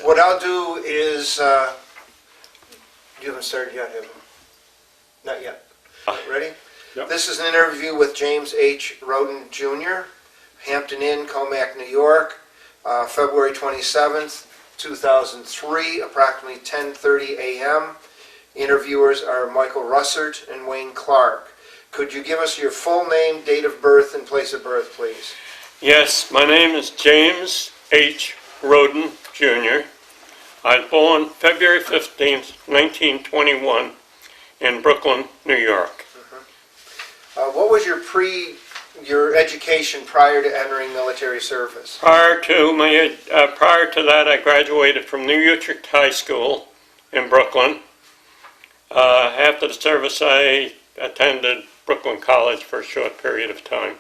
What I'll do is, you haven't started yet, have you? Not yet. Ready? Yep. This is an interview with James H. Roden, Jr., Hampton Inn, Commack, New York, February 27th, 2003, approximately 10:30 a.m. Interviewers are Michael Russert and Wayne Clark. Could you give us your full name, date of birth, and place of birth, please? Yes, my name is James H. Roden, Jr. I was born February 15th, 1921 in Brooklyn, New York. What was your education prior to entering military service? Prior to that, I graduated from New Utrecht High School in Brooklyn. After the service, I attended Brooklyn College for a short period of time.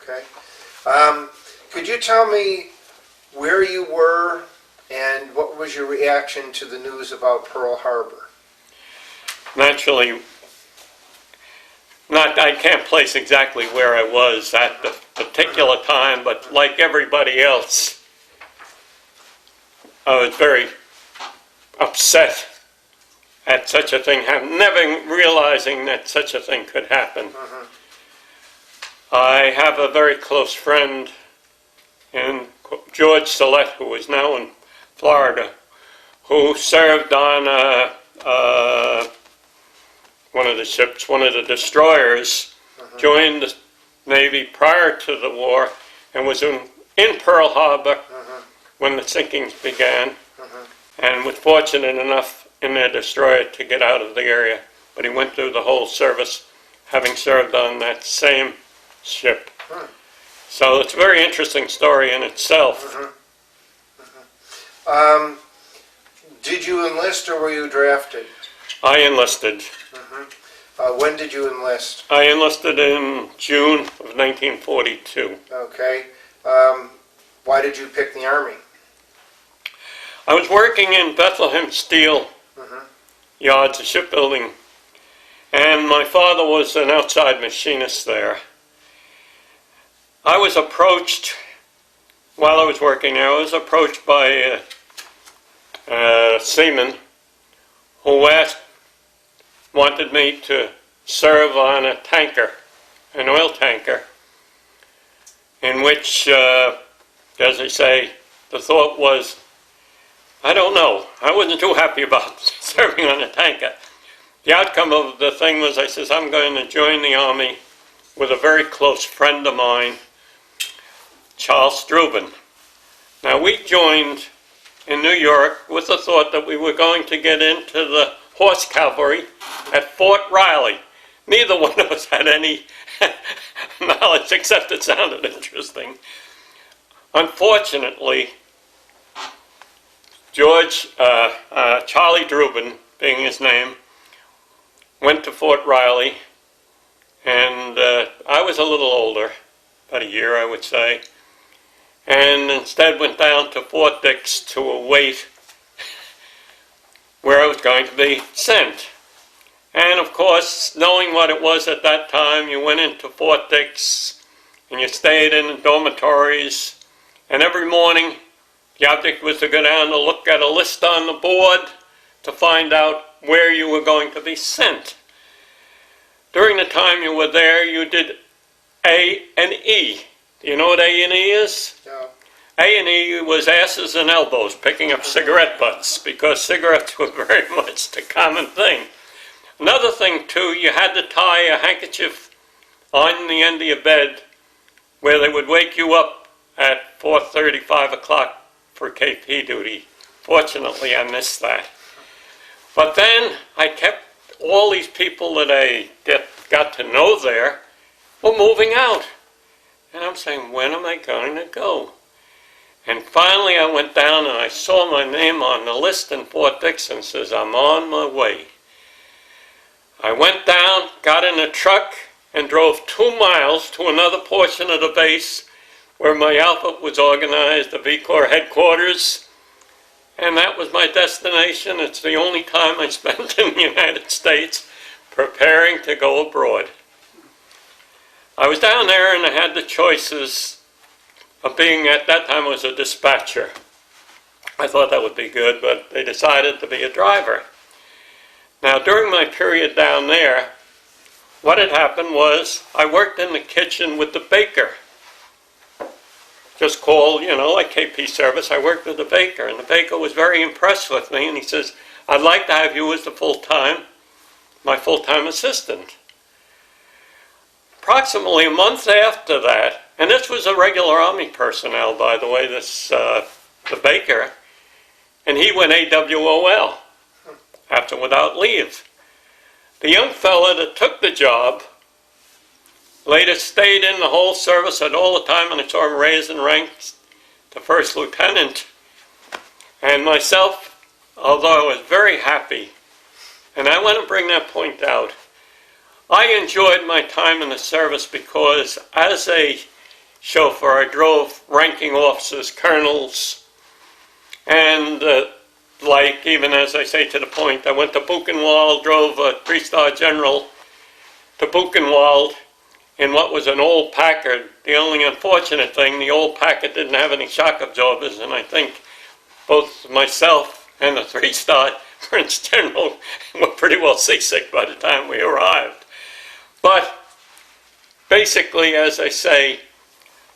Okay. Could you tell me where you were and what was your reaction to the news about Pearl Harbor? Naturally, I can't place exactly where I was at the particular time, but like everybody else, I was very upset at such a thing happening, never realizing that such a thing could happen. I have a very close friend in George Sillett, who is now in Florida, who served on one of the ships, one of the destroyers, joined the Navy prior to the war, and was in Pearl Harbor when the sinkings began, and was fortunate enough in their destroyer to get out of the area. But he went through the whole service, having served on that same ship. So it's a very interesting story in itself. Did you enlist or were you drafted? I enlisted. When did you enlist? I enlisted in June of 1942. Okay. Why did you pick the Army? I was working in Bethlehem Steel Yards, a shipbuilding, and my father was an outside machinist there. I was approached, while I was working there, I was approached by a seaman who wanted me to serve on a tanker, an oil tanker, in which, as I say, the thought was, I don't know, I wasn't too happy about serving on a tanker. The outcome of the thing was, I says, I'm going to join the Army with a very close friend of mine, Charles Struben. Now, we joined in New York with the thought that we were going to get into the horse cavalry at Fort Riley. Neither one of us had any knowledge, except it sounded interesting. Unfortunately, Charlie Struben, being his name, went to Fort Riley, and I was a little older, about a year I would say, and instead went down to Fort Dix to await where I was going to be sent. And of course, knowing what it was at that time, you went into Fort Dix and you stayed in dormitories, and every morning the object was to go down to look at a list on the board to find out where you were going to be sent. During the time you were there, you did A and E. Do you know what A and E is? No. A and E was asses and elbows, picking up cigarette butts, because cigarettes were very much the common thing. Another thing, too, you had to tie a handkerchief on the end of your bed where they would wake you up at 4:30, 5 o'clock for KP duty. Fortunately, I missed that. But then I kept all these people that I got to know there were moving out. And I'm saying, when am I going to go? And finally I went down and I saw my name on the list in Fort Dix and says, I'm on my way. I went down, got in a truck, and drove 2 miles to another portion of the base where my outfit was organized, the V Corps headquarters, and that was my destination. It's the only time I spent in the United States preparing to go abroad. I was down there and I had the choices of being, at that time I was a dispatcher. I thought that would be good, but they decided to be a driver. Now, during my period down there, what had happened was I worked in the kitchen with the baker. Just called, like KP service, I worked with the baker, and the baker was very impressed with me, and he says, I'd like to have you as my full-time assistant. Approximately a month after that, and this was a regular Army personnel, by the way, the baker, and he went AWOL without leave. The young fella that took the job later stayed in the whole service at all the time, and I saw him raise in rank to first lieutenant. And myself, although I was very happy, and I want to bring that point out, I enjoyed my time in the service because as a chauffeur, I drove ranking officers, colonels, and even as I say to the point, I went to Buchenwald, drove a 3-star general to Buchenwald in what was an old Packard. The only unfortunate thing, the old Packard didn't have any shock absorbers, and I think both myself and the 3-star Prince General were pretty well seasick by the time we arrived. But basically, as I say,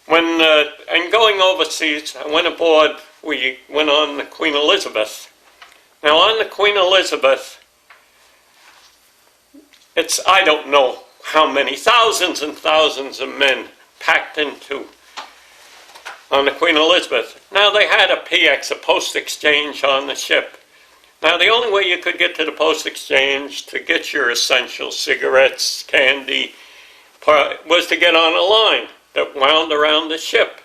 when and going overseas, I went aboard, we went on the Queen Elizabeth. Now on the Queen Elizabeth, it's, I don't know how many, thousands and thousands of men packed into on the Queen Elizabeth. Now they had a PX, a post exchange on the ship. Now the only way you could get to the post exchange to get your essentials, cigarettes, candy, was to get on a line that wound around the ship.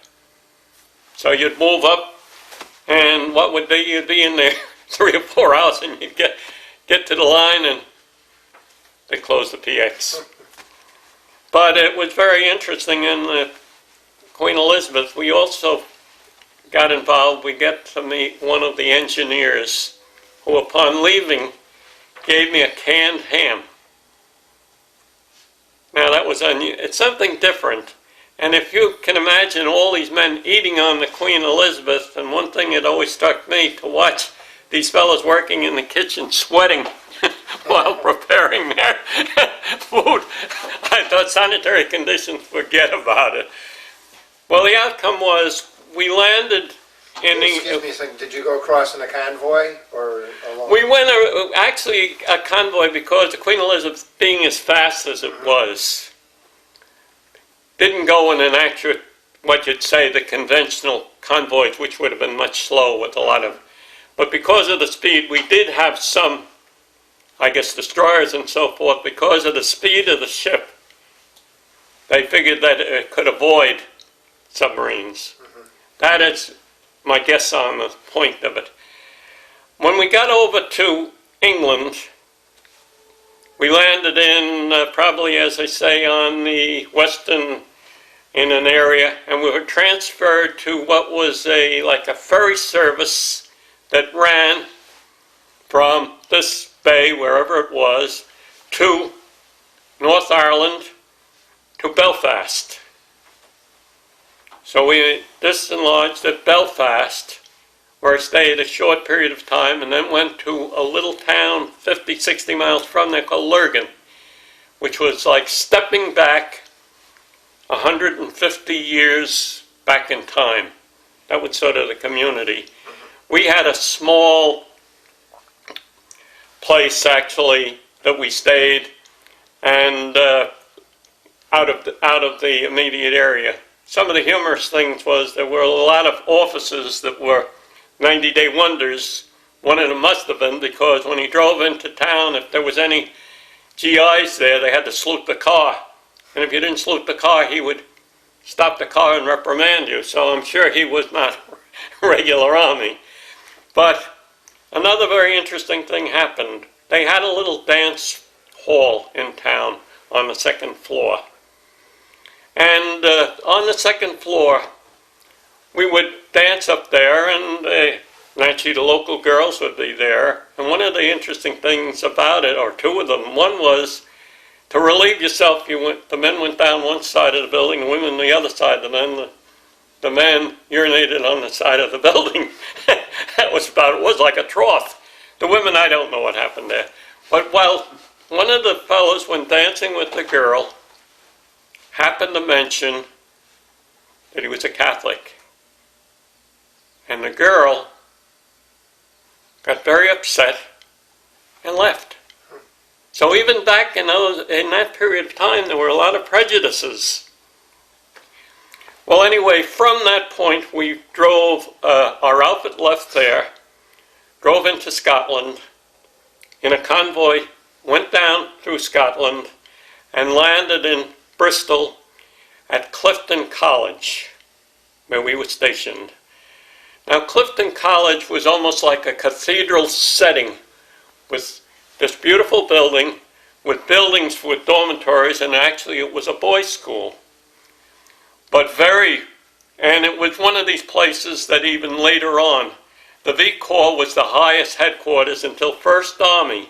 So you'd move up, and what would be, you'd be in there 3 or 4 hours, and you'd get to the line, and they closed the PX. But it was very interesting in the Queen Elizabeth. We also got involved. We got to meet one of the engineers who, upon leaving, gave me a canned ham. Now that was it's something different. And if you can imagine all these men eating on the Queen Elizabeth, and one thing that always struck me, to watch these fellows working in the kitchen sweating while preparing their food. I thought sanitary conditions, forget about it. Well, the outcome was we landed in Excuse me a second, did you go across in a convoy or alone? We went actually a convoy, because the Queen Elizabeth, being as fast as it was, didn't go in an accurate, what you'd say, the conventional convoys, which would have been much slower with a lot of, but because of the speed, we did have some, I guess, destroyers and so forth. Because of the speed of the ship, they figured that it could avoid submarines. That is my guess on the point of it. When we got over to England, we landed in probably, as I say, on the western, in an area, and we were transferred to what was like a ferry service that ran from this bay, wherever it was, to North Ireland, to Belfast. So we dislodged at Belfast, where I stayed a short period of time, and then went to a little town 50, 60 miles from there called Lurgan, which was like stepping back 150 years back in time. That was sort of the community. We had a small place, actually, that we stayed, and out of the immediate area. Some of the humorous things was there were a lot of officers that were 90-day wonders. One of them must have been, because when he drove into town, if there was any GIs there, they had to salute the car. And if you didn't salute the car, he would stop the car and reprimand you. So I'm sure he was not regular Army. But another very interesting thing happened. They had a little dance hall in town on the 2nd floor. And on the 2nd floor, we would dance up there, and actually the local girls would be there. And one of the interesting things about it, or two of them, one was to relieve yourself, the men went down one side of the building, the women the other side, and then the men urinated on the side of the building. That was about, it was like a trough. The women, I don't know what happened there. But while one of the fellows, when dancing with the girl, happened to mention that he was a Catholic. And the girl got very upset and left. So even back in that period of time, there were a lot of prejudices. Well, anyway, from that point, we drove, our outfit left there, drove into Scotland in a convoy, went down through Scotland, and landed in Bristol at Clifton College, where we were stationed. Now, Clifton College was almost like a cathedral setting with this beautiful building, with buildings with dormitories, and actually it was a boys' school. And it was one of these places that even later on, the V Corps was the highest headquarters until First Army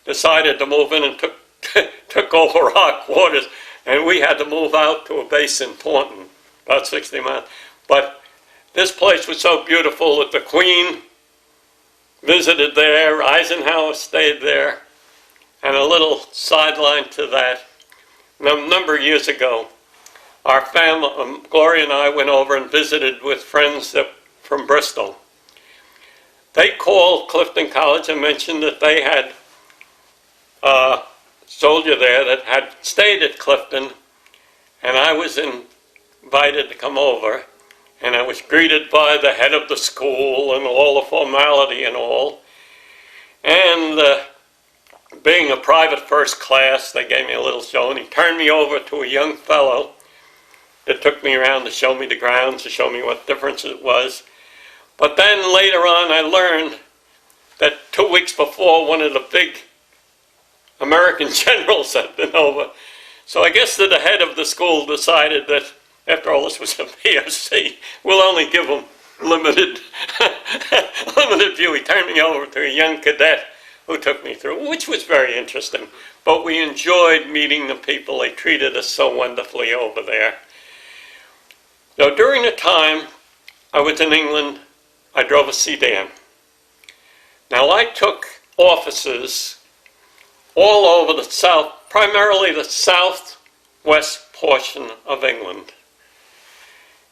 decided to move in and took over our quarters, and we had to move out to a base in Taunton, about 60 miles. But this place was so beautiful that the Queen visited there, Eisenhower stayed there, and a little sideline to that. A number of years ago, our family, Gloria and I, went over and visited with friends from Bristol. They called Clifton College and mentioned that they had a soldier there that had stayed at Clifton, and I was invited to come over, and I was greeted by the head of the school and all the formality and all. And being a private first class, they gave me a little show, and he turned me over to a young fellow that took me around to show me the grounds, to show me what difference it was. But then later on I learned that 2 weeks before, one of the big American generals had been over. So I guess that the head of the school decided that, after all, this was a POC, we'll only give them limited view. He turned me over to a young cadet who took me through, which was very interesting. But we enjoyed meeting the people. They treated us so wonderfully over there. So during the time I was in England, I drove a sedan. Now I took offices all over the south, primarily the southwest portion of England.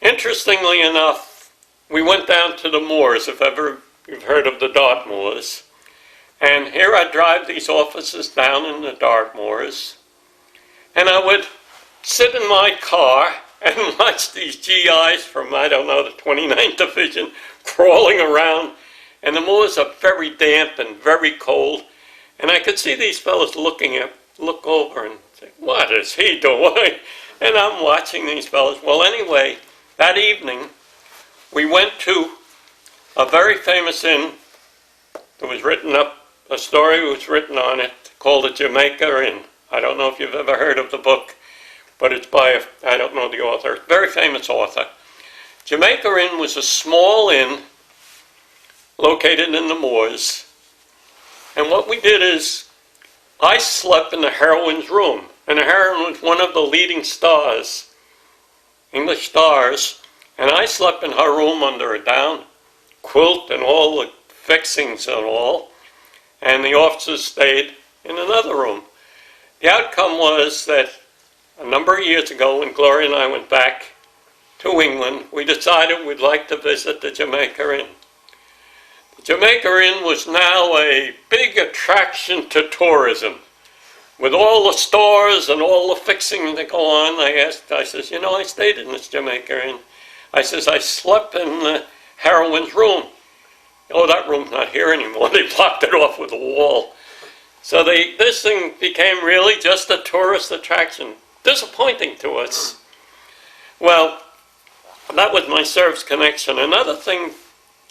Interestingly enough, we went down to the moors, if ever you've heard of the Dartmoors. And here I drive these offices down in the Dartmoors, and I would sit in my car and watch these GIs from, I don't know, the 29th Division crawling around. And the moors are very damp and very cold. And I could see these fellows look over and say, what is he doing? And I'm watching these fellows. Well, anyway, that evening, we went to a very famous inn. There was written up, a story was written on it called the Jamaica Inn. I don't know if you've ever heard of the book, but it's by, I don't know the author, very famous author. Jamaica Inn was a small inn located in the moors. And what we did is, I slept in the heroine's room. And the heroine was one of the leading stars, English stars. And I slept in her room under a down quilt and all the fixings and all. And the officers stayed in another room. The outcome was that a number of years ago, when Gloria and I went back to England, we decided we'd like to visit the Jamaica Inn. The Jamaica Inn was now a big attraction to tourism. With all the stores and all the fixing that go on, I says, you know, I stayed in this Jamaica Inn. I says, I slept in the heroine's room. Oh, that room's not here anymore. They blocked it off with a wall. So this thing became really just a tourist attraction. Disappointing to us. Well, that was my service connection. Another thing,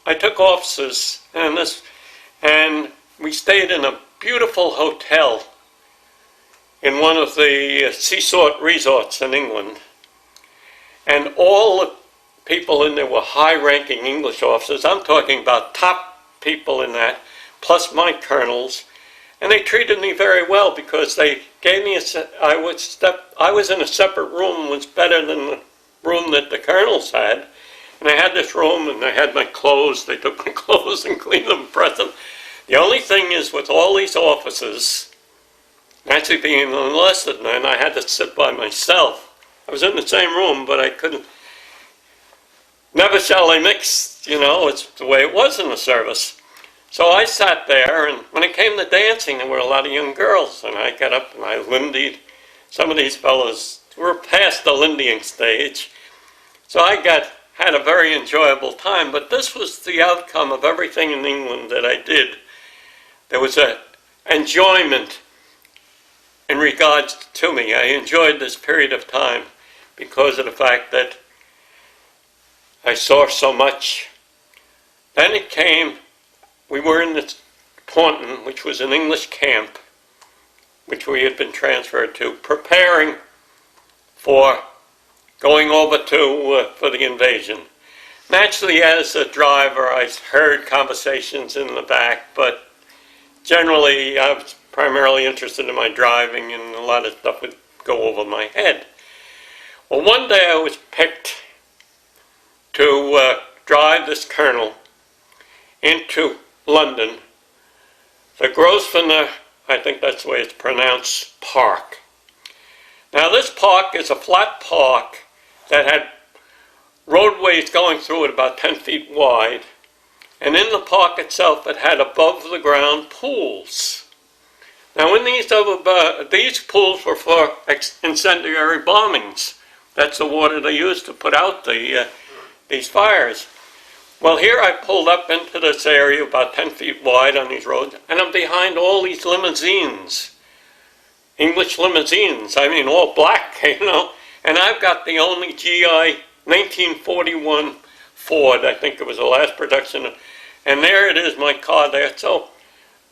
I took officers, and we stayed in a beautiful hotel in one of the seasort resorts in England. And all the people in there were high-ranking English officers. I'm talking about top people in that, plus my colonels. And they treated me very well because they gave me I was in a separate room, was better than the room that the colonels had. And I had this room, and I had my clothes. They took my clothes and cleaned them and pressed them. The only thing is, with all these officers, actually being an enlisted man, I had to sit by myself. I was in the same room, but I couldn't. Never shall they mix, it's the way it was in the service. So I sat there, and when it came to dancing, there were a lot of young girls, and I got up and I lindied. Some of these fellows were past the lindying stage, so I had a very enjoyable time. But this was the outcome of everything in England that I did. There was an enjoyment in regards to me. I enjoyed this period of time because of the fact that I saw so much. Then it came, we were in this Taunton, which was an English camp, which we had been transferred to, preparing for going over to for the invasion. Naturally, as a driver, I heard conversations in the back, but generally I was primarily interested in my driving, and a lot of stuff would go over my head. Well, one day I was picked to drive this colonel into London, the Grosvenor, I think that's the way it's pronounced, Park. Now this park is a flat park that had roadways going through it about 10 feet wide, and in the park itself it had above the ground pools. Now in these pools were for incendiary bombings. That's the water they used to put out these fires. Well, here I pulled up into this area about 10 feet wide on these roads, and I'm behind all these limousines, English limousines, all black, and I've got the only GI 1941 Ford, I think it was the last production, and there it is, my car there. So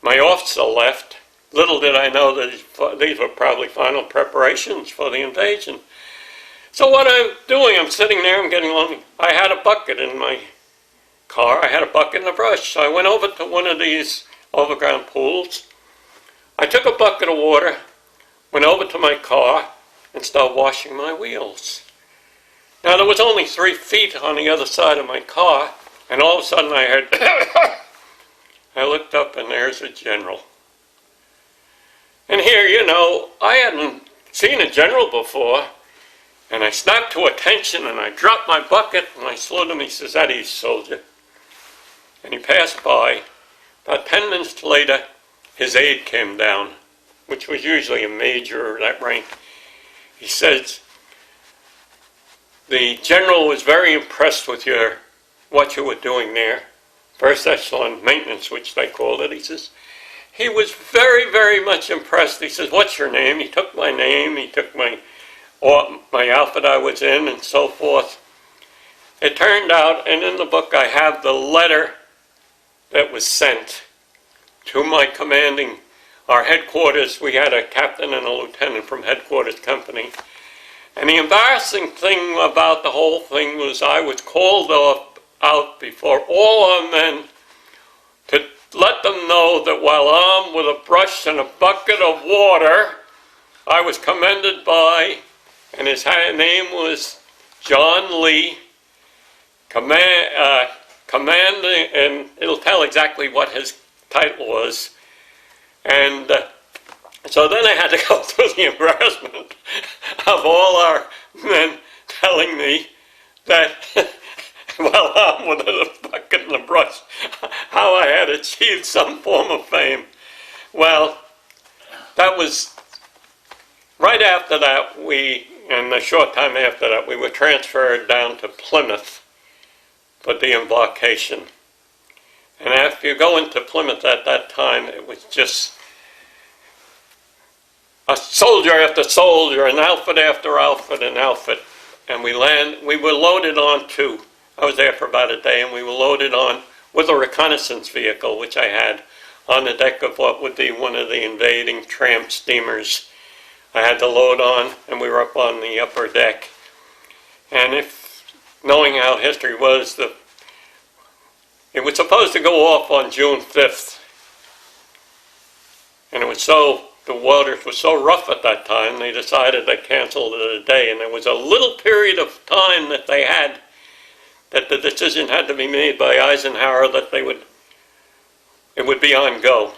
my officer left. Little did I know that these were probably final preparations for the invasion. So what I'm doing, I'm sitting there, I'm getting on. I had a bucket in my car, I had a bucket and a brush. So I went over to one of these overground pools. I took a bucket of water, went over to my car, and started washing my wheels. Now there was only 3 feet on the other side of my car, and all of a sudden I heard, I looked up and there's a general. And here, I hadn't seen a general before. And I snapped to attention, and I dropped my bucket, and I slowed him. He says, "At ease, soldier." And he passed by. About 10 minutes later, his aide came down, which was usually a major or that rank. He says, "The general was very impressed with what you were doing there. First echelon maintenance, which they called it." He says, he was very, very much impressed. He says, "What's your name?" He took my name. He took my outfit I was in and so forth. It turned out, and in the book I have the letter that was sent to my our headquarters. We had a captain and a lieutenant from headquarters company. And the embarrassing thing about the whole thing was I was called out before all our men to let them know that while armed with a brush and a bucket of water, I was commended by, and his name was John Lee, commanding, and it'll tell exactly what his title was. And so then I had to go through the embarrassment of all our men telling me that, while I'm with a bucket and a brush, how I had achieved some form of fame. Well, that was right after that, and a short time after that, we were transferred down to Plymouth for the embarkation. And after you go into Plymouth at that time, it was just a soldier after soldier, an outfit after outfit and outfit. And we were loaded onto, I was there for about a day, and we were loaded on with a reconnaissance vehicle, which I had on the deck of what would be one of the invading tramp steamers. I had to load on, and we were up on the upper deck. And knowing how history was, it was supposed to go off on June 5th. And the waters were so rough at that time, they decided they canceled it a day. And there was a little period of time that they had that the decision had to be made by Eisenhower that it would be on go.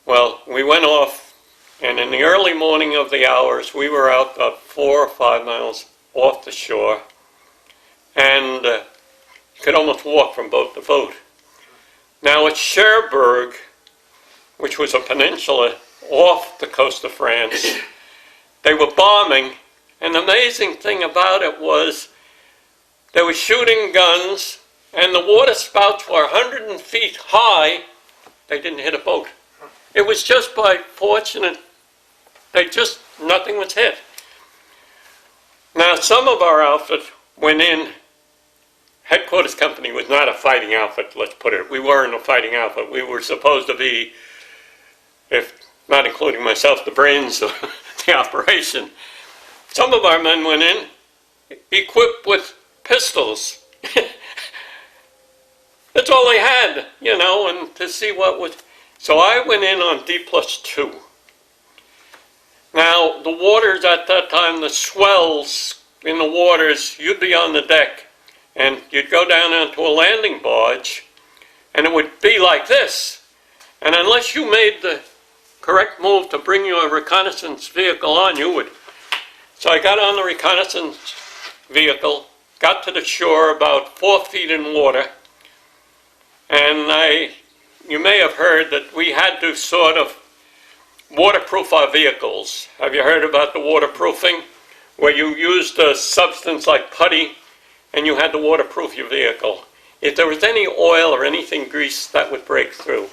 Well, we went off, and in the early morning of the hours, we were out about 4 or 5 miles off the shore, and you could almost walk from boat to boat. Now at Cherbourg, which was a peninsula off the coast of France, they were bombing, and the amazing thing about it was they were shooting guns, and the water spouts were 100 feet high. They didn't hit a boat. It was just by fortunate, nothing was hit. Now, some of our outfit went in. Headquarters company was not a fighting outfit, let's put it. We weren't a fighting outfit. We were supposed to be, if not including myself, the brains of the operation. Some of our men went in equipped with pistols. That's all they had, and to see what was. So I went in on D+2. Now, the waters at that time, the swells in the waters, you'd be on the deck, and you'd go down onto a landing barge, and it would be like this. And unless you made the correct move to bring your reconnaissance vehicle on, you would. So I got on the reconnaissance vehicle, got to the shore about 4 feet in water, and you may have heard that we had to sort of waterproof our vehicles. Have you heard about the waterproofing? Where you used a substance like putty and you had to waterproof your vehicle. If there was any oil or anything grease, that would break through.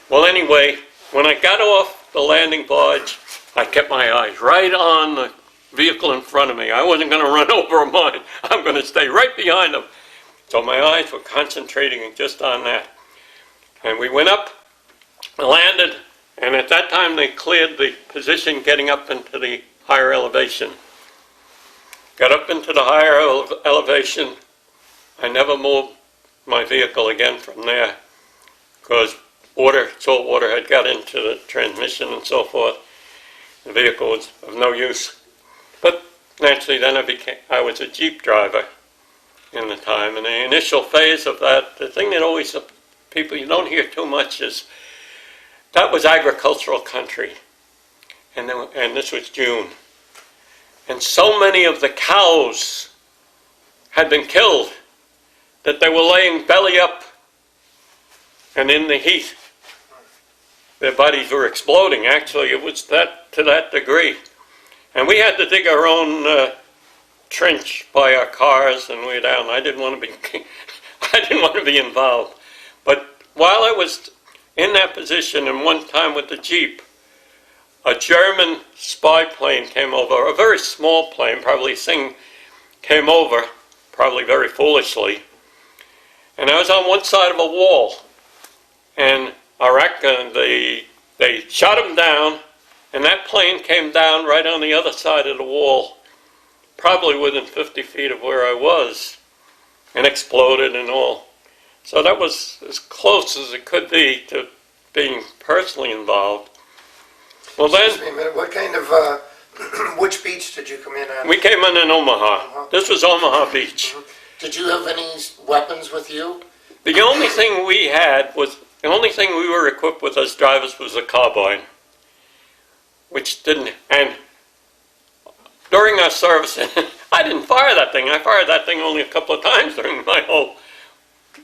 Well, anyway, when I got off the landing barge, I kept my eyes right on the vehicle in front of me. I wasn't going to run over mine. I'm going to stay right behind them. So my eyes were concentrating just on that. And we went up, landed, and at that time they cleared the position getting up into the higher elevation. Got up into the higher elevation. I never moved my vehicle again from there because salt water had got into the transmission and so forth. The vehicle was of no use. But naturally then I was a Jeep driver in the time. In the initial phase of that, the thing that always, people you don't hear too much is, that was agricultural country. And this was June. And so many of the cows had been killed that they were laying belly up, and in the heat, their bodies were exploding. Actually, it was to that degree. And we had to dig our own trench by our cars, and we were down. I didn't want to be involved. But while I was in that position, and one time with the Jeep, a German spy plane came over, a very small plane, probably came over, probably very foolishly. And I was on one side of a wall, and they shot him down, and that plane came down right on the other side of the wall, probably within 50 feet of where I was, and exploded and all. So that was as close as it could be to being personally involved. Well then, Excuse me a minute, what kind of, which beach did you come in on? we came in Omaha. This was Omaha Beach. Did you have any weapons with you? The only thing the only thing we were equipped with as drivers was a carbine, and during our service, I didn't fire that thing. I fired that thing only a couple of times during my whole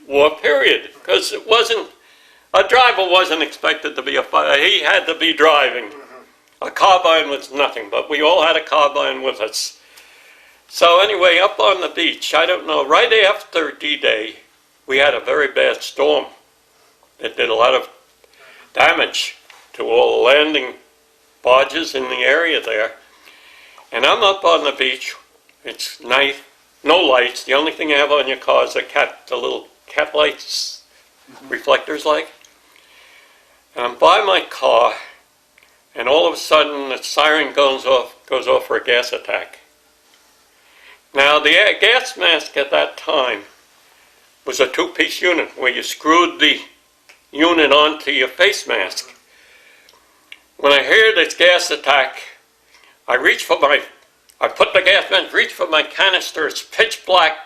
war period, because a driver wasn't expected to be a fighter. He had to be driving. A carbine was nothing, but we all had a carbine with us. So anyway, up on the beach, I don't know, right after D-Day, we had a very bad storm that did a lot of damage to all the landing barges in the area there. And I'm up on the beach. It's night, no lights. The only thing you have on your car is the little cat lights, reflectors like. And I'm by my car, and all of a sudden the siren goes off for a gas attack. Now the gas mask at that time was a two-piece unit where you screwed the unit onto your face mask. When I heard this gas attack, I put the gas mask, reached for my canister. It's pitch black.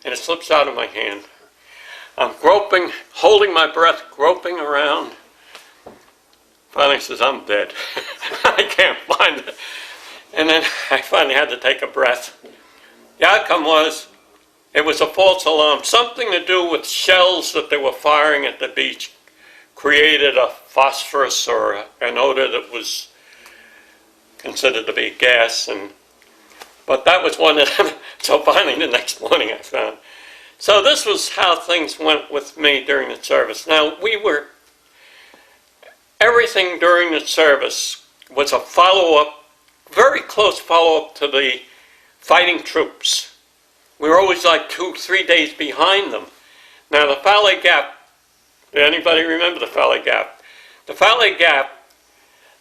and it slips out of my hand. I'm groping, holding my breath, groping around. Finally says, I'm dead. I can't find it. And then I finally had to take a breath. The outcome was, it was a false alarm. Something to do with shells that they were firing at the beach created a phosphorus or an odor that was considered to be gas. But that was one of them. So finally the next morning I found. So this was how things went with me during the service. Now everything during the service was a follow-up, very close follow-up to the fighting troops. We were always like 2-3 days behind them. Now the Fallet Gap, did anybody remember the Fallet Gap? The Fallet Gap,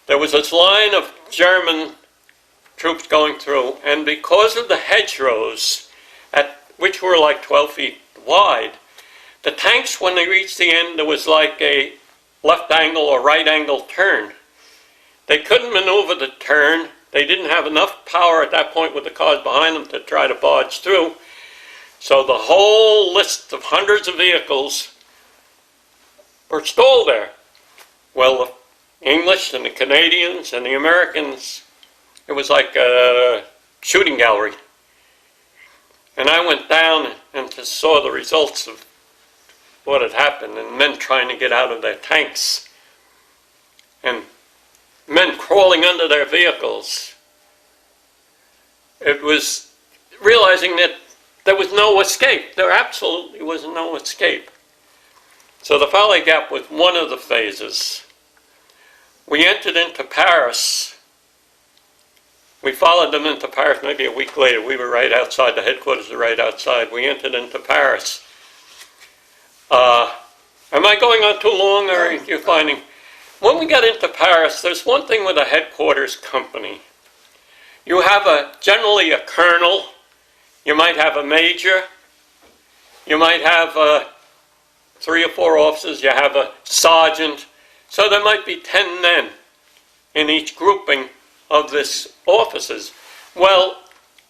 there was this line of German troops going through, and because of the hedgerows, which were like 12 feet wide, the tanks, when they reached the end, there was like a left angle or right angle turn. They couldn't maneuver the turn. They didn't have enough power at that point with the cars behind them to try to barge through. So the whole list of hundreds of vehicles were stalled there. Well, the English and the Canadians and the Americans, it was like a shooting gallery. And I went down and just saw the results of what had happened, and men trying to get out of their tanks, and men crawling under their vehicles. It was realizing that there was no escape. There absolutely was no escape. So the Fallet Gap was one of the phases. We entered into Paris. We followed them into Paris maybe a week later. We were right outside, the headquarters were right outside. We entered into Paris. Am I going on too long, or are you finding? When we got into Paris, there's one thing with a headquarters company. You have generally a colonel, you might have a major, you might have 3 or 4 officers, you have a sergeant, so there might be 10 men in each grouping of this officers. Well,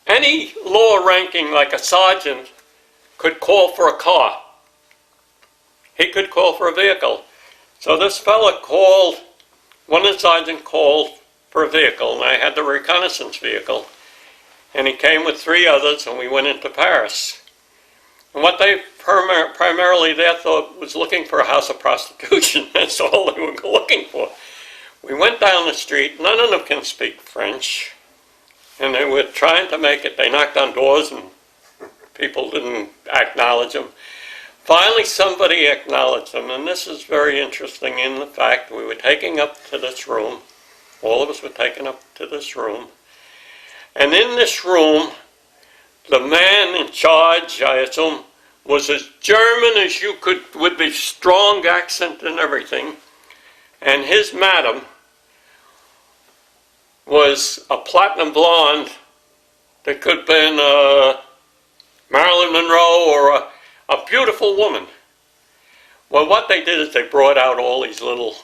any lower ranking, like a sergeant, could call for a car. He could call for a vehicle. So this fella called, one of the sergeants called for a vehicle, and I had the reconnaissance vehicle. And he came with 3 others, and we went into Paris. And what they primarily there thought was looking for a house of prostitution. That's all they were looking for. We went down the street. None of them can speak French. And they were trying to make it. They knocked on doors, and people didn't acknowledge them. Finally, somebody acknowledged them, and this is very interesting in the fact we were taken up to this room. All of us were taken up to this room. And in this room, the man in charge, I assume, was as German as you could, with the strong accent and everything. And his madam was a platinum blonde that could have been Marilyn Monroe or a beautiful woman. Well, what they did is they brought out all these little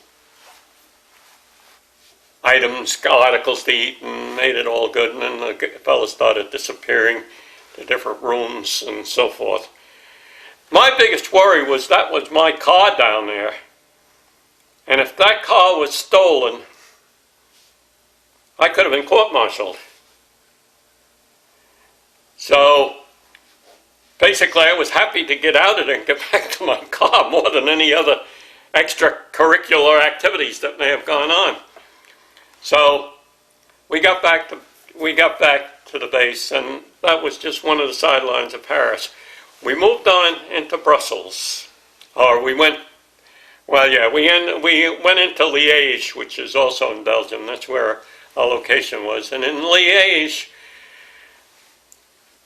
items, articles to eat, and made it all good, and then the fellow started disappearing to different rooms and so forth. My biggest worry was that was my car down there, and if that car was stolen, I could have been court-martialed. So basically, I was happy to get out of it and get back to my car more than any other extracurricular activities that may have gone on. So we got back to the base, and that was just one of the sidelines of Paris. We moved on into Brussels, or we went into Liège, which is also in Belgium. That's where our location was. And in Liège,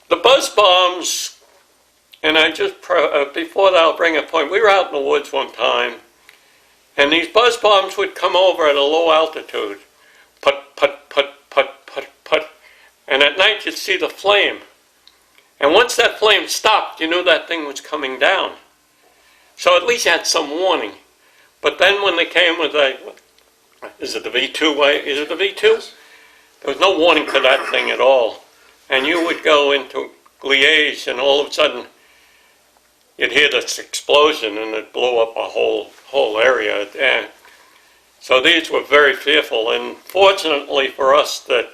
the buzz bombs. And before that, I'll bring a point. We were out in the woods one time, and these buzz bombs would come over at a low altitude. Put, put, put, put, put, put. And at night, you'd see the flame. And once that flame stopped, you knew that thing was coming down. So at least you had some warning. But then when they came with is it the V2? Is it the V2? There was no warning to that thing at all. And you would go into Liège, and all of a sudden, you'd hear this explosion and it blew up a whole area. And so these were very fearful, and fortunately for us that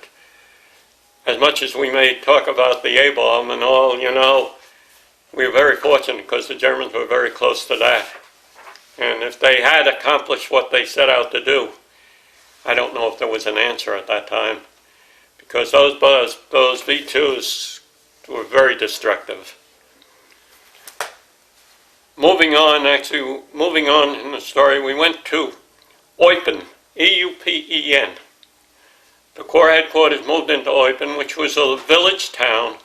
as much as we may talk about the A-bomb and all, we were very fortunate because the Germans were very close to that. And if they had accomplished what they set out to do, I don't know if there was an answer at that time, because those V2s were very destructive. Moving on in the story, we went to Eupen, E-U-P-E-N. The Corps headquarters moved into Eupen, which was a village town.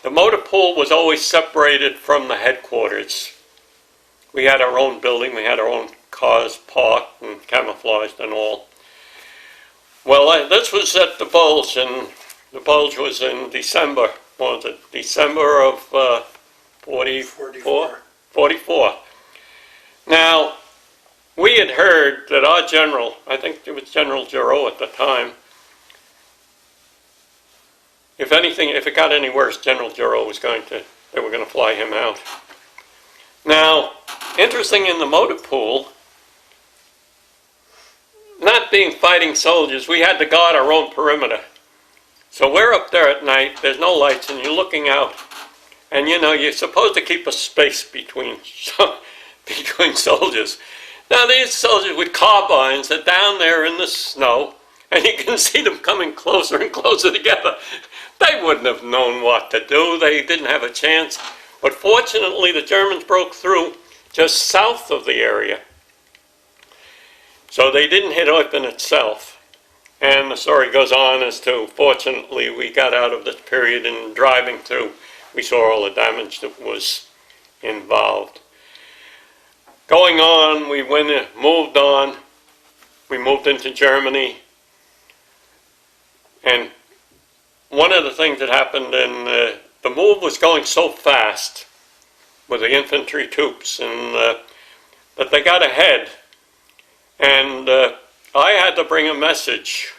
The motor pool was always separated from the headquarters. We had our own building, we had our own cars parked and camouflaged and all. Well, this was at the Bulge, and the Bulge was in December. What was it? December of 44? 44. Now, we had heard that our general, I think it was General Giraud at the time, if it got any worse, General Giraud they were going to fly him out. Now, interesting in the motor pool, not being fighting soldiers, we had to guard our own perimeter. So we're up there at night, there's no lights, and you're looking out. And you're supposed to keep a space between soldiers. Now these soldiers with carbines are down there in the snow, and you can see them coming closer and closer together. They wouldn't have known what to do, they didn't have a chance. But fortunately the Germans broke through just south of the area. So they didn't hit Eupen itself. And the story goes on as to, fortunately, we got out of this period, and driving through, we saw all the damage that was involved. Going on, moved on. We moved into Germany. And one of the things that happened, and the move was going so fast with the infantry troops, and that they got ahead. And I had to bring a message,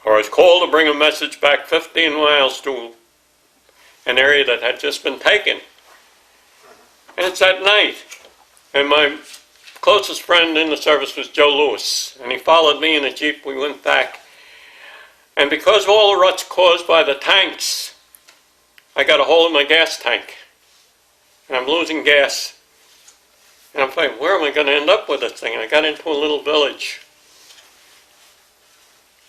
or I was called to bring a message back 15 miles to an area that had just been taken. And it's at night. And my closest friend in the service was Joe Lewis. And he followed me in a Jeep. We went back. And because of all the ruts caused by the tanks, I got a hole in my gas tank. And I'm losing gas. And I'm thinking, where am I going to end up with this thing? I got into a little village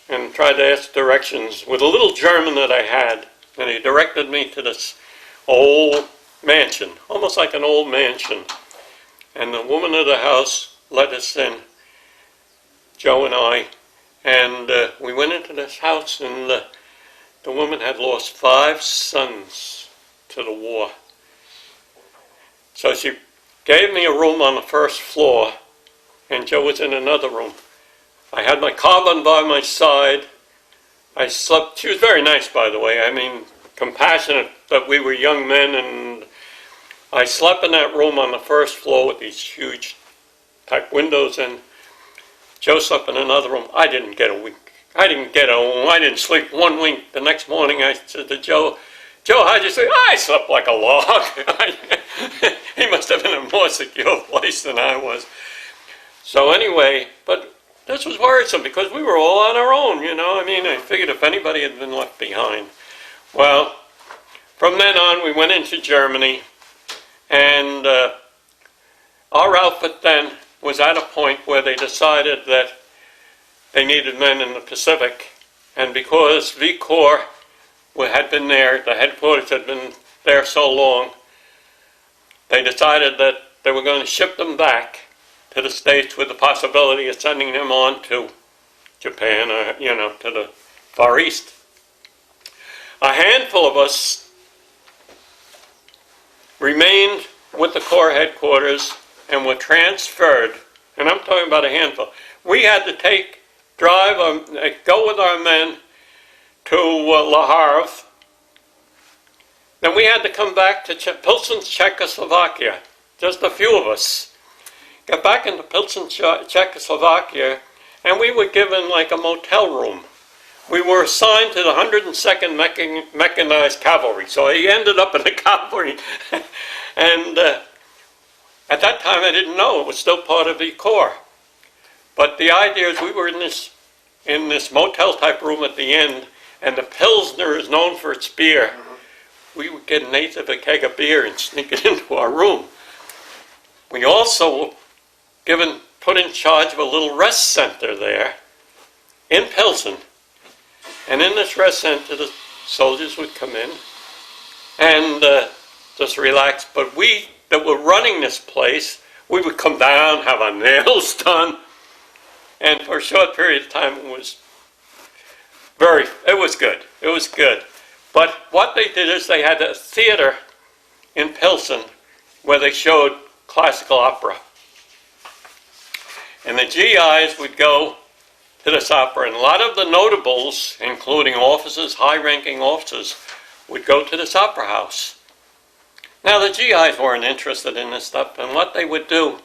and tried to ask directions with a little German that I had. And he directed me to this old mansion, almost like an old mansion. And the woman of the house let us in, Joe and I. And we went into this house, and the woman had lost 5 sons to the war. So she gave me a room on the first floor, and Joe was in another room. I had my carbine by my side. I slept. She was very nice, by the way. I mean, compassionate, but we were young men, and I slept in that room on the first floor with these huge type windows, and Joe slept in another room. I didn't get a wink. I didn't sleep one wink. The next morning I said to Joe, how'd you sleep? I slept like a log. He must have been in a more secure place than I was. So anyway, but this was worrisome because we were all on our own, I figured if anybody had been left behind. Well, from then on we went into Germany, and our outfit then was at a point where they decided that they needed men in the Pacific, and because V Corps had been there, the headquarters had been there so long, they decided that they were going to ship them back to the States with the possibility of sending them on to Japan or, to the Far East. A handful of us remained with the Corps headquarters and were transferred, and I'm talking about a handful. We had to go with our men to Le Havre. Then we had to come back to Pilsen, Czechoslovakia, just a few of us. Got back into Pilsen, Czechoslovakia, and we were given like a motel room. We were assigned to the 102nd Mechanized Cavalry, so he ended up in the cavalry. And at that time I didn't know it was still part of the Corps. But the idea is we were in this motel type room at the end, and the Pilsner is known for its beer. We would get an eighth of a keg of beer and sneak it into our room. We also were put in charge of a little rest center there in Pilsen. And in this rest center, the soldiers would come in and just relax. But we that were running this place, we would come down, have our nails done, and for a short period of time it was good. It was good. But what they did is they had a theater in Pilsen where they showed classical opera. And the GIs would go to this opera, and a lot of the notables, including officers, high-ranking officers, would go to this opera house. Now the GIs weren't interested in this stuff, and what they would do,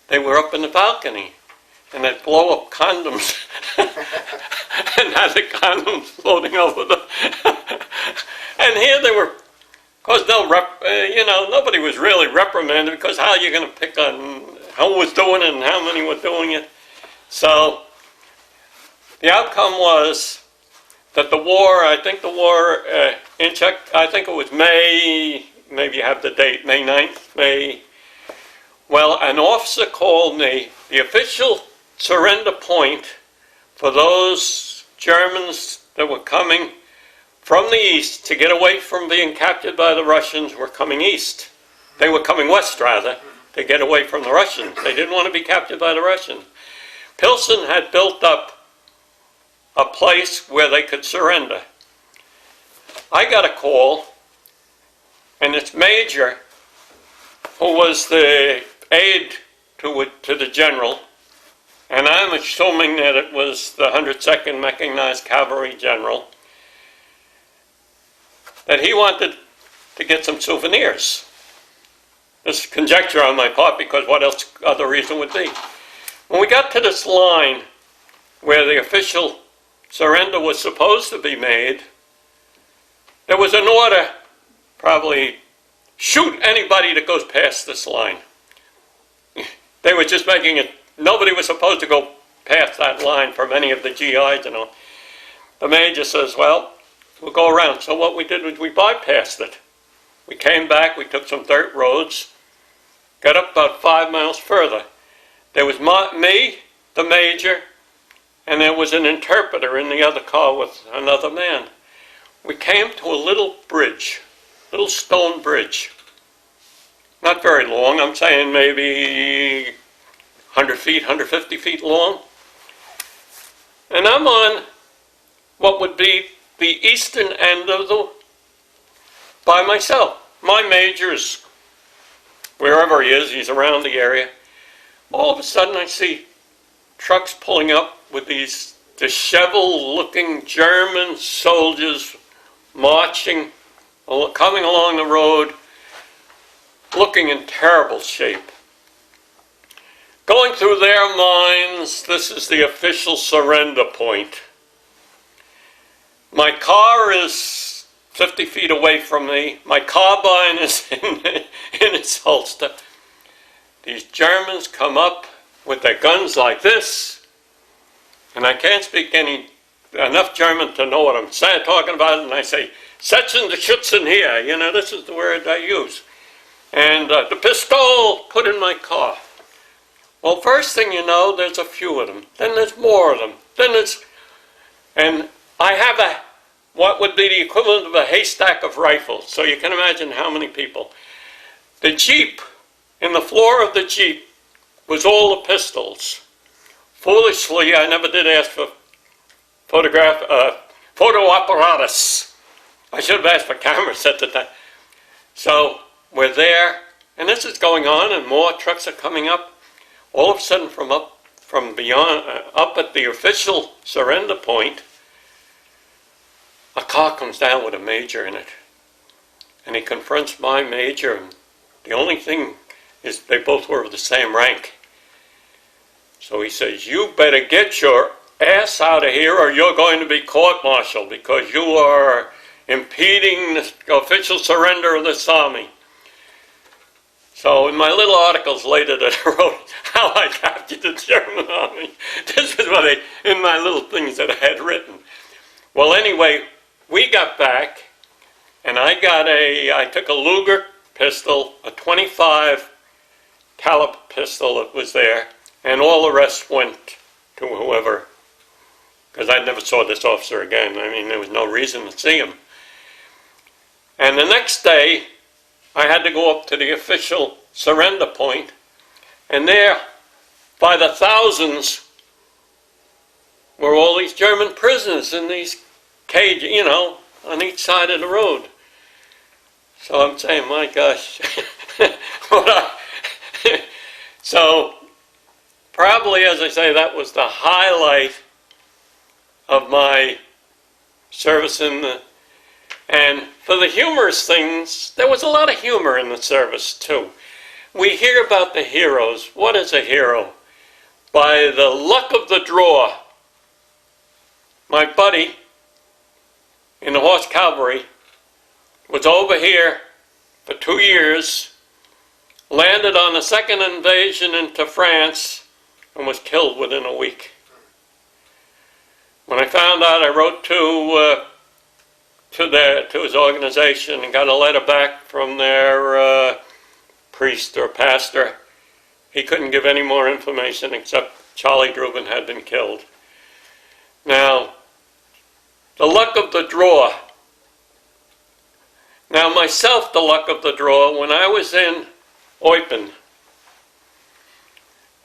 they were up in the balcony, and they'd blow up condoms, and had the condoms floating over them. And here they were, of course, nobody was really reprimanded, because how are you going to pick on who was doing it and how many were doing it? So the outcome was that the war, I think it was May, maybe you have the date, May 9th, well, an officer called me, the official surrender point for those Germans that were coming from the east to get away from being captured by the Russians were coming east. They were coming west, rather, to get away from the Russians. They didn't want to be captured by the Russians. Pilsen had built up a place where they could surrender. I got a call, and its major, who was the aide to the general, and I'm assuming that it was the 102nd Mechanized Cavalry General, that he wanted to get some souvenirs. This is conjecture on my part, because what else other reason would be? When we got to this line where the official surrender was supposed to be made, there was an order, probably, shoot anybody that goes past this line. They were just making it, nobody was supposed to go past that line from any of the GIs, The major says, well, we'll go around. So what we did was we bypassed it. We came back, we took some dirt roads, got up about 5 miles further. There was me, the major, and there was an interpreter in the other car with another man. We came to a little bridge, little stone bridge. Not very long, I'm saying maybe 100 feet, 150 feet long. And I'm on what would be the eastern end of by myself. My major's wherever he is, he's around the area. All of a sudden I see trucks pulling up with these disheveled-looking German soldiers marching, coming along the road, looking in terrible shape. Going through their minds, this is the official surrender point. My car is 50 feet away from me. My carbine is in its holster. These Germans come up with their guns like this, and I can't speak enough German to know what I'm talking about, and I say, "Setzen the Schützen here," this is the word I use. And the pistol put in my car. Well, first thing you know, there's a few of them. Then there's more of them. And I have what would be the equivalent of a haystack of rifles. So you can imagine how many people. The Jeep, in the floor of the Jeep, was all the pistols. Foolishly, I never did ask for photo apparatus. I should have asked for cameras at the time. So we're there, and this is going on, and more trucks are coming up. All of a sudden, from beyond, up at the official surrender point, a car comes down with a major in it, and he confronts my major. And the only thing is they both were of the same rank. So he says, "You better get your ass out of here, or you're going to be court-martialed because you are impeding the official surrender of this army." So in my little articles later that I wrote, how I captured the German army, this was what in my little things that I had written. Well, anyway, we got back, and I took a Luger pistol, a 25 caliber pistol that was there, and all the rest went to whoever, because I never saw this officer again. I mean, there was no reason to see him. And the next day, I had to go up to the official surrender point, and there, by the thousands, were all these German prisoners in these cages, you know, on each side of the road. So I'm saying, my gosh, so probably, as I say, that was the highlight of my service in the. And for the humorous things, there was a lot of humor in the service too. We hear about the heroes. What is a hero? By the luck of the draw, my buddy in the Horse Cavalry was over here for 2 years, landed on the second invasion into France, and was killed within a week. When I found out, I wrote to his organization and got a letter back from their priest or pastor. He couldn't give any more information except Charlie Drubin had been killed. Now, the luck of the draw. Now, myself, the luck of the draw, when I was in Eupen,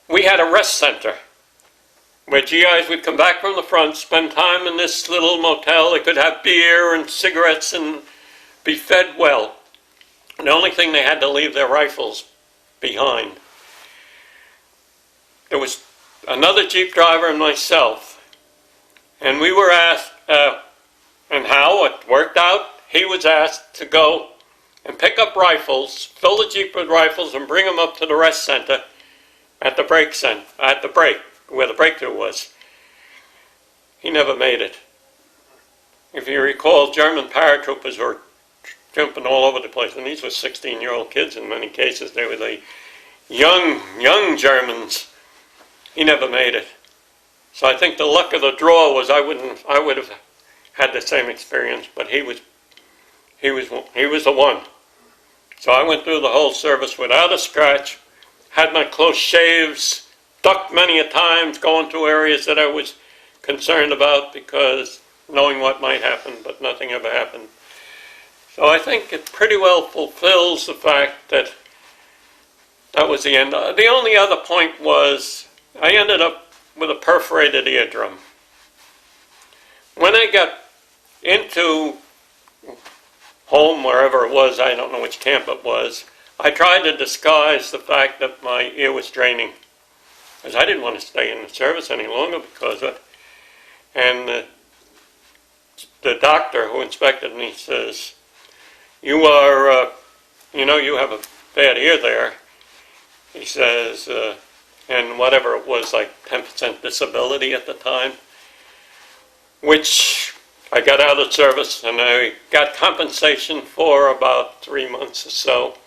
we had a rest center where GIs would come back from the front, spend time in this little motel. They could have beer and cigarettes and be fed well. And the only thing, they had to leave their rifles behind. There was another Jeep driver and myself, and we were asked, and how it worked out, he was asked to go and pick up rifles, fill the Jeep with rifles, and bring them up to the rest center at the break, where the breakthrough was. He never made it. If you recall, German paratroopers were jumping all over the place, and these were 16-year-old kids in many cases. They were the young Germans. He never made it. So I think the luck of the draw was I would have had the same experience, but he was the one. So I went through the whole service without a scratch, had my close shaves, ducked many a times, going to areas that I was concerned about because knowing what might happen, but nothing ever happened. So I think it pretty well fulfills the fact that that was the end. The only other point was I ended up with a perforated eardrum. When I got into home, wherever it was, I don't know which camp it was, I tried to disguise the fact that my ear was draining, because I didn't want to stay in the service any longer because of it. And the doctor who inspected me says, you are, you have a bad ear there. He says, and whatever it was, like 10% disability at the time, which I got out of service and I got compensation for about 3 months or so.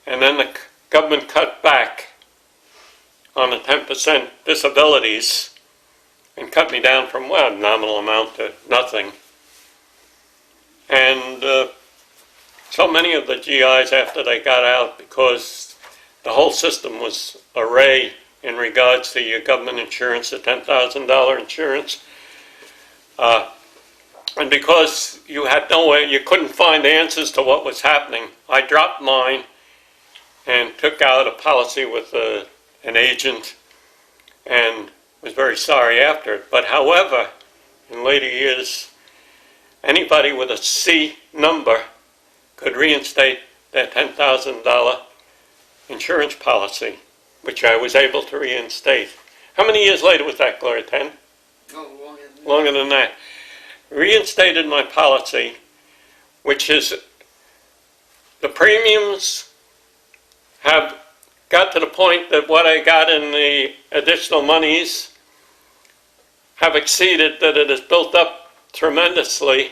And then the government cut back on the 10% disabilities and cut me down from, well, a nominal amount to nothing. And so many of the GIs, after they got out, because the whole system was array in regards to your government insurance, the $10,000 insurance, and because you had no way, you couldn't find answers to what was happening, I dropped mine and took out a policy with an agent and was very sorry after it. But however, in later years, anybody with a C number could reinstate their $10,000 insurance policy, which I was able to reinstate. How many years later was that, Gloria? 10? No, longer than that. Longer than that. Reinstated my policy, which is the premiums have got to the point that what I got in the additional monies have exceeded, that it has built up tremendously,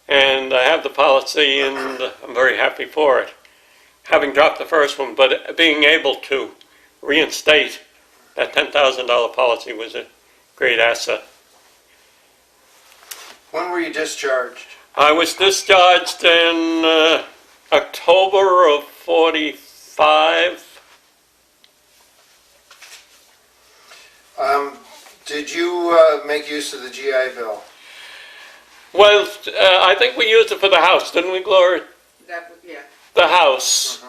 and I have the policy and I'm very happy for it. having dropped the first one, but being able to reinstate that $10,000 policy was a great asset. When were you discharged? I was discharged in October of 45. Did you make use of the GI Bill? Well, I think we used it for the house, didn't we, Gloria? Yeah. The house.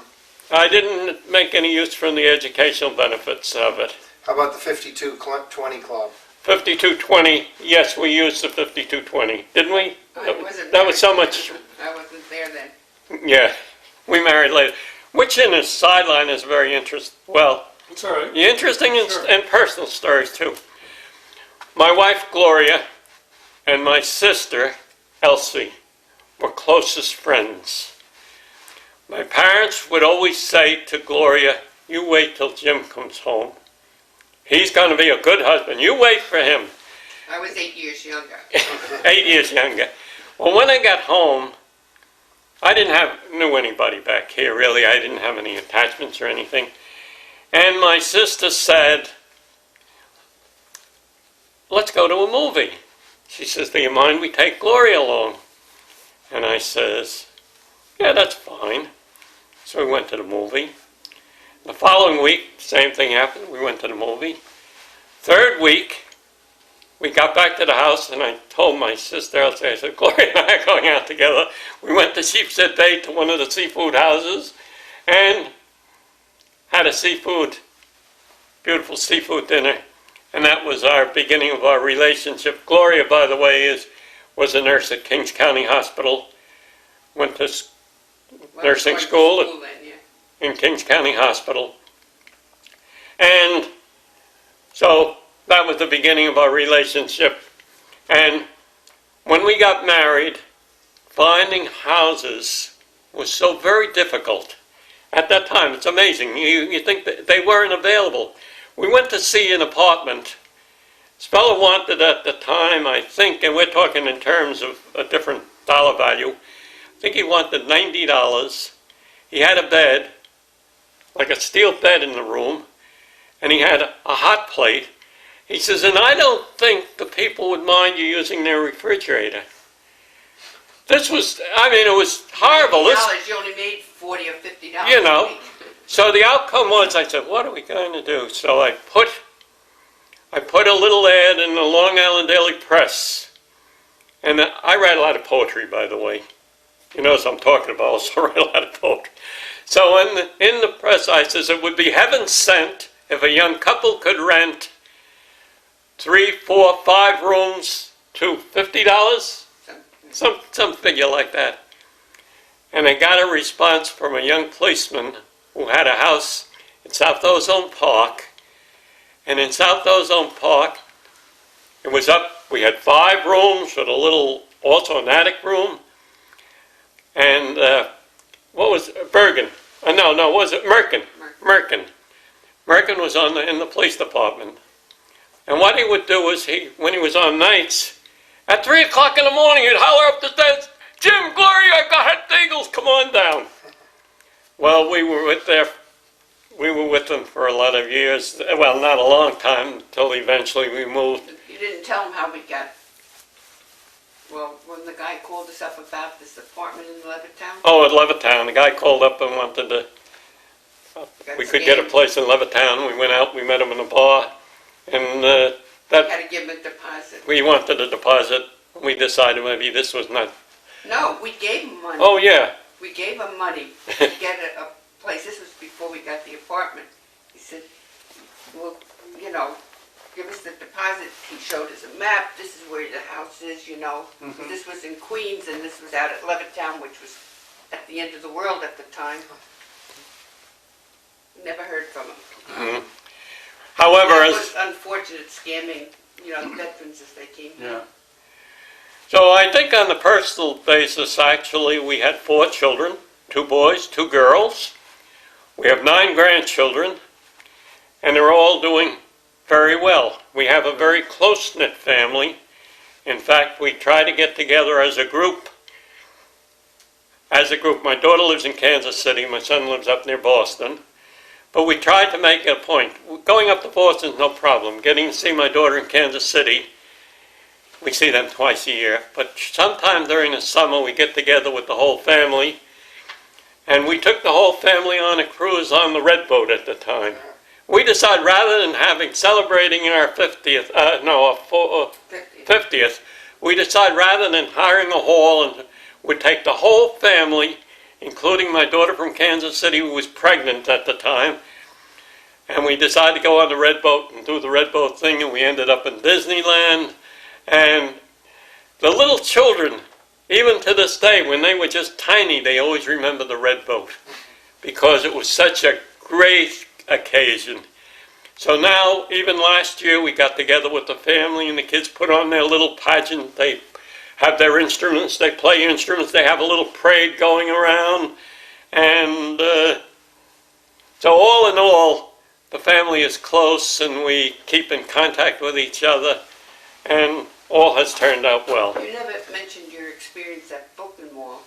I didn't make any use from the educational benefits of it. How about the 5220 Club? 5220, yes, we used the 5220, didn't we? I wasn't That was so married. much, I wasn't there then. yeah, we married later. Which in a sideline is very interesting. Well, It's all right. interesting Sure. and personal stories too. My wife, Gloria, and my sister, Elsie, were closest friends. My parents would always say to Gloria, you wait till Jim comes home. He's going to be a good husband. You wait for him. I was 8 years younger. 8 years younger. Well, when I got home, I didn't knew anybody back here, really. I didn't have any attachments or anything. And my sister said, let's go to a movie. She says, do you mind we take Gloria along? And I says, yeah, that's fine. So we went to the movie. The following week, same thing happened. We went to the movie. Third week, we got back to the house, and I told my sister, I said, Gloria and I are going out together. We went to Sheepshead Bay to one of the seafood houses and had a beautiful seafood dinner. And that was our beginning of our relationship. Gloria, by the way, was a nurse at Kings County Hospital. Went to nursing school then, yeah. in Kings County Hospital. And so that was the beginning of our relationship. And when we got married, finding houses was so very difficult. At that time, it's amazing. You think that they weren't available. We went to see an apartment. This fellow wanted at the time, I think, and we're talking in terms of a different dollar value, I think he wanted $90. He had a bed, like a steel bed in the room, and he had a hot plate. He says, and I don't think the people would mind you using their refrigerator. This was, it was horrible. $50, you only made $40 or $50 You know. a week. So the outcome was, I said, what are we going to do? So I put a little ad in the Long Island Daily Press. And I write a lot of poetry, by the way. You know, I'm talking about, I also write a lot of poetry. So in the press, I says, it would be heaven sent if a young couple could rent 3, 4, 5 rooms to $50, some figure like that. And I got a response from a young policeman who had a house in South Ozone Park. And in South Ozone Park, it was up, we had 5 rooms with a little, also an attic room. And what was it? Bergen? No, was it Merkin? Merkin. Merkin was in the police department. And what he would do is, when he was on nights, at 3 o'clock in the morning, he'd holler up the stairs, Jim, Gloria, I got hot bagels, come on down. Well, we were with them for a lot of years. Well, not a long time, until eventually we moved. You didn't tell him how we got, well, when the guy called us up about this apartment in Levittown. Oh, at Levittown, the guy called up and wanted to, we could get a place in Levittown. We went out, we met him in a bar, and We had to give him a deposit. we wanted a deposit. We decided maybe this was not. No, we gave him money. Oh, yeah. We gave him money to get a place. This was before we got the apartment. He said, well, give us the deposit. He showed us a map. This is where the house is, Mm-hmm. This was in Queens, and this was out at Levittown, which was at the end of the world at the time. Never heard from him. Mm-hmm. However, That was unfortunate scamming, veterans as they came here. Yeah. so I think on the personal basis, actually, we had 4 children, 2 boys, 2 girls. We have 9 grandchildren, and they're all doing very well. We have a very close-knit family. In fact, we try to get together as a group as a group. My daughter lives in Kansas City, my son lives up near Boston. But we tried to make it a point. Going up to Boston is no problem. Getting to see my daughter in Kansas City, we see them twice a year. But sometime during the summer, we get together with the whole family. And we took the whole family on a cruise on the Red Boat at the time. We decided rather than celebrating our 50th, 50th, we decided rather than hiring a hall, and we'd take the whole family, including my daughter from Kansas City, who was pregnant at the time. And we decided to go on the Red Boat and do the Red Boat thing, and we ended up in Disneyland. And the little children, even to this day, when they were just tiny, they always remember the Red Boat because it was such a great occasion. So now, even last year, we got together with the family, and the kids put on their little pageant. They have their instruments, they play instruments, they have a little parade going around. And so all in all, the family is close, and we keep in contact with each other, and all has turned out well. You never mentioned your experience at Buchenwald.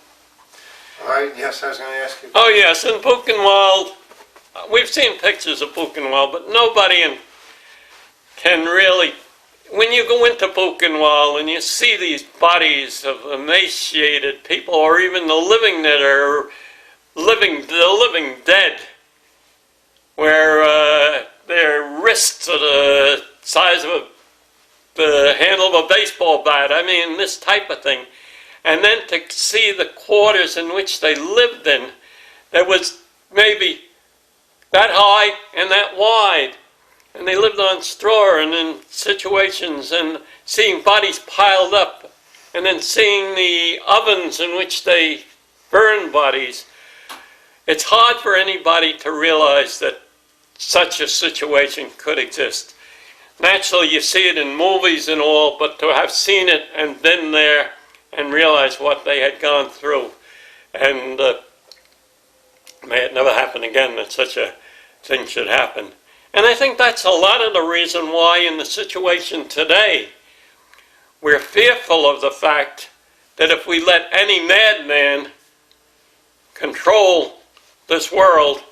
All right, yes, I was going to ask you. Oh yes, in Buchenwald, we've seen pictures of Buchenwald, but nobody can really, when you go into Buchenwald and you see these bodies of emaciated people, or even the living that are the living dead, where their wrists are the size of the handle of a baseball bat, I mean, this type of thing. And then to see the quarters in which they lived in, that was maybe that high and that wide. And they lived on straw and in situations, and seeing bodies piled up, and then seeing the ovens in which they burn bodies. It's hard for anybody to realize that such a situation could exist. Naturally, you see it in movies and all, but to have seen it and been there and realize what they had gone through, and may it never happen again that such a thing should happen. And I think that's a lot of the reason why in the situation today, we're fearful of the fact that if we let any madman control this world,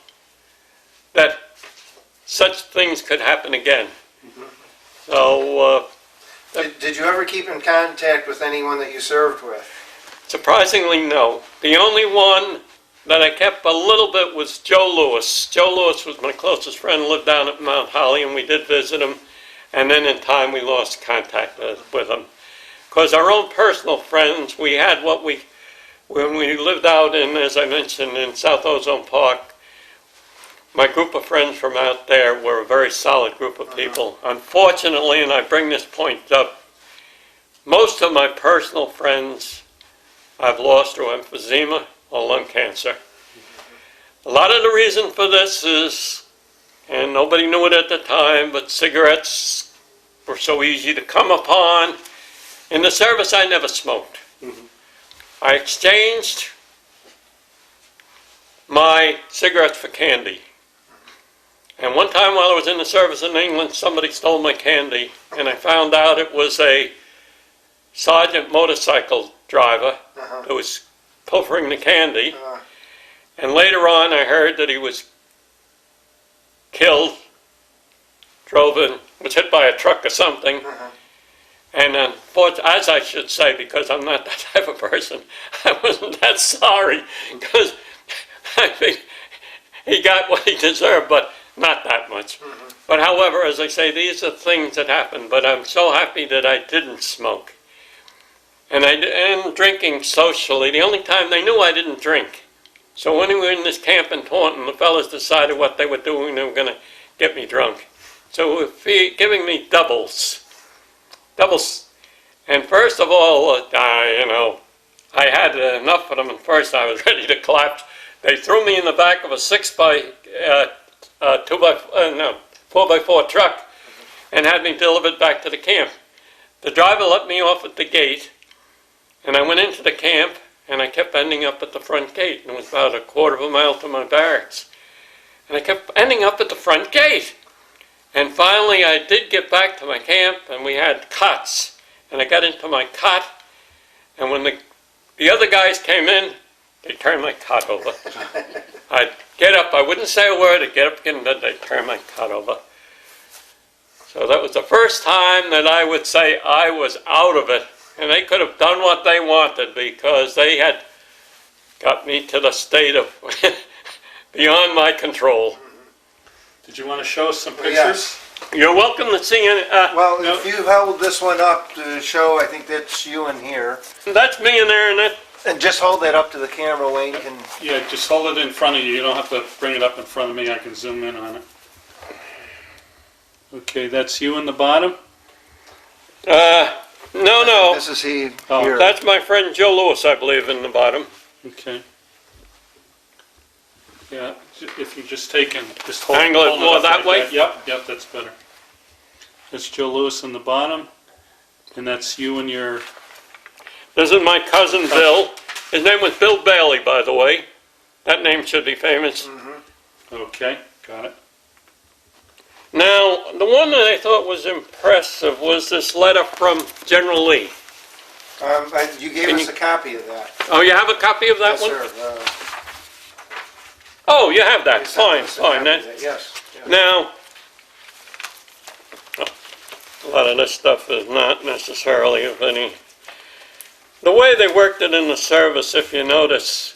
that such things could happen again. So, Did you ever keep in contact with anyone that you served with? surprisingly, no. The only one that I kept a little bit was Joe Lewis. Joe Lewis was my closest friend, lived down at Mount Holly, and we did visit him. And then in time we lost contact with him. Because our own personal friends, we had when we lived out in, as I mentioned, in South Ozone Park, my group of friends from out there were a very solid group of people. Unfortunately, and I bring this point up, most of my personal friends I've lost through emphysema or lung cancer. A lot of the reason for this is, and nobody knew it at the time, but cigarettes were so easy to come upon. In the service, I never smoked. I exchanged my cigarettes for candy. And one time while I was in the service in England, somebody stole my candy, and I found out it was a sergeant motorcycle driver who was pilfering the candy. And later on, I heard that he was killed, was hit by a truck or something. And as I should say, because I'm not that type of person, I wasn't that sorry, because I think he got what he deserved, but not that much. But however, as I say, these are things that happen, but I'm so happy that I didn't smoke. And drinking socially, the only time they knew I didn't drink. So when we were in this camp in Taunton, the fellas decided what they were doing, they were going to get me drunk. So giving me doubles. And first of all, I had enough of them, and first I was ready to collapse. They threw me in the back of a 4x4 truck and had me delivered back to the camp. The driver let me off at the gate, and I went into the camp, and I kept ending up at the front gate. And it was about a quarter of a mile to my barracks. And I kept ending up at the front gate. And finally I did get back to my camp, and we had cots. And I got into my cot, and when the other guys came in, they turned my cot over. I'd get up, I wouldn't say a word, I'd get up again, and then they'd turn my cot over. So that was the first time that I would say I was out of it, and they could have done what they wanted because they had got me to the state of beyond my control. Did you want to show us some pictures? Yes. You're welcome to see it. Well, No. if you held this one up to show, I think that's you in here. That's me in there, and that. And just hold that up to the camera, Wayne can... Yeah, just hold it in front of you. You don't have to bring it up in front of me. I can zoom in on it. Okay, that's you in the bottom? No. This is he Oh, here. That's my friend Joe Lewis, I believe, in the bottom. Okay. Yeah, if you just take and just hold Angle it hold more up that like way? Yep, that's better. That's Joe Lewis in the bottom, and that's you and your... This is my cousin Bill. His name was Bill Bailey, by the way. That name should be famous. Okay, got it. Now, the one that I thought was impressive was this letter from General Lee. You gave Can us you- a copy of that. Oh, you have a copy of that Yes, one? sir. Oh, you have that. They sent Fine, us a copy fine. of That, that, yes. now, a lot of this stuff is not necessarily of any... The way they worked it in the service, if you notice,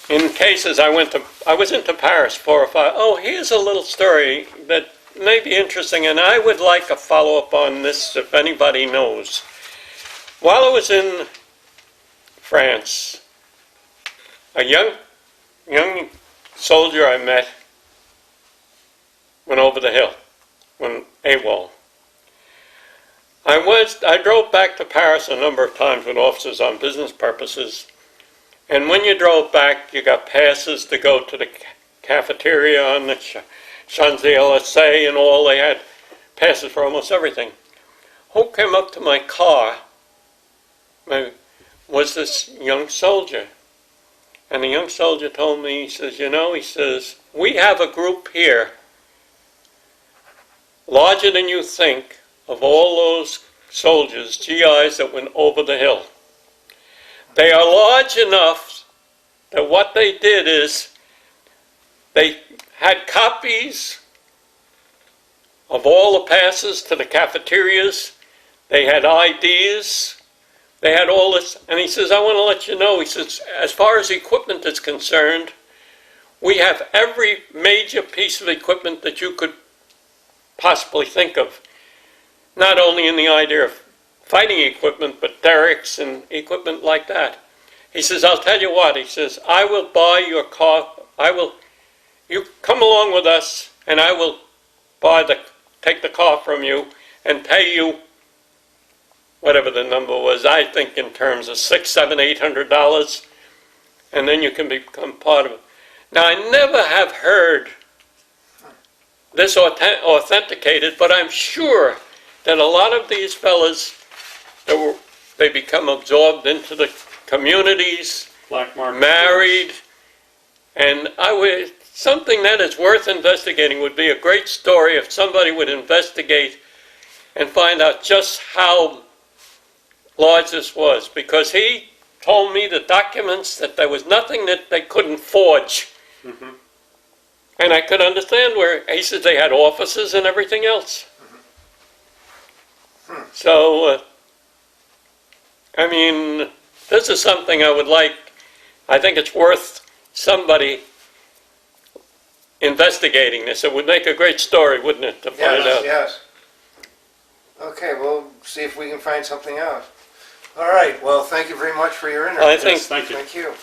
in cases I was into Paris 4 or 5. Oh, here's a little story that may be interesting, and I would like a follow-up on this if anybody knows. While I was in France, a young soldier I met went over the hill, went AWOL. I drove back to Paris a number of times with officers on business purposes, and when you drove back, you got passes to go to the cafeteria on the Champs-Élysées and all. They had passes for almost everything. Who came up to my car was this young soldier. And the young soldier told me, he says, we have a group here, larger than you think, of all those soldiers, GIs that went over the hill. They are large enough that what they did is they had copies of all the passes to the cafeterias. They had IDs. They had all this. And he says, I want to let you know, he says, as far as equipment is concerned, we have every major piece of equipment that you could possibly think of. Not only in the idea of fighting equipment, but derricks and equipment like that. He says, I'll tell you what, he says, I will buy your car, you come along with us, and I will take the car from you and pay you whatever the number was, I think in terms of $600, $700, $800, and then you can become part of it. Now, I never have heard this authenticated, but I'm sure that a lot of these fellas, they become absorbed into the communities, Black market. married, and something that is worth investigating would be a great story if somebody would investigate and find out just how large this was, because he told me the documents that there was nothing that they couldn't forge. Mm-hmm. And I could understand where, he said they had offices and everything else. So, I mean, this is something I would like, I think it's worth somebody investigating this. It would make a great story, wouldn't it, to find out? Yes. Okay, we'll see if we can find something out. All right, well, thank you very much for your interview. I think Yes, thank you. Thank you.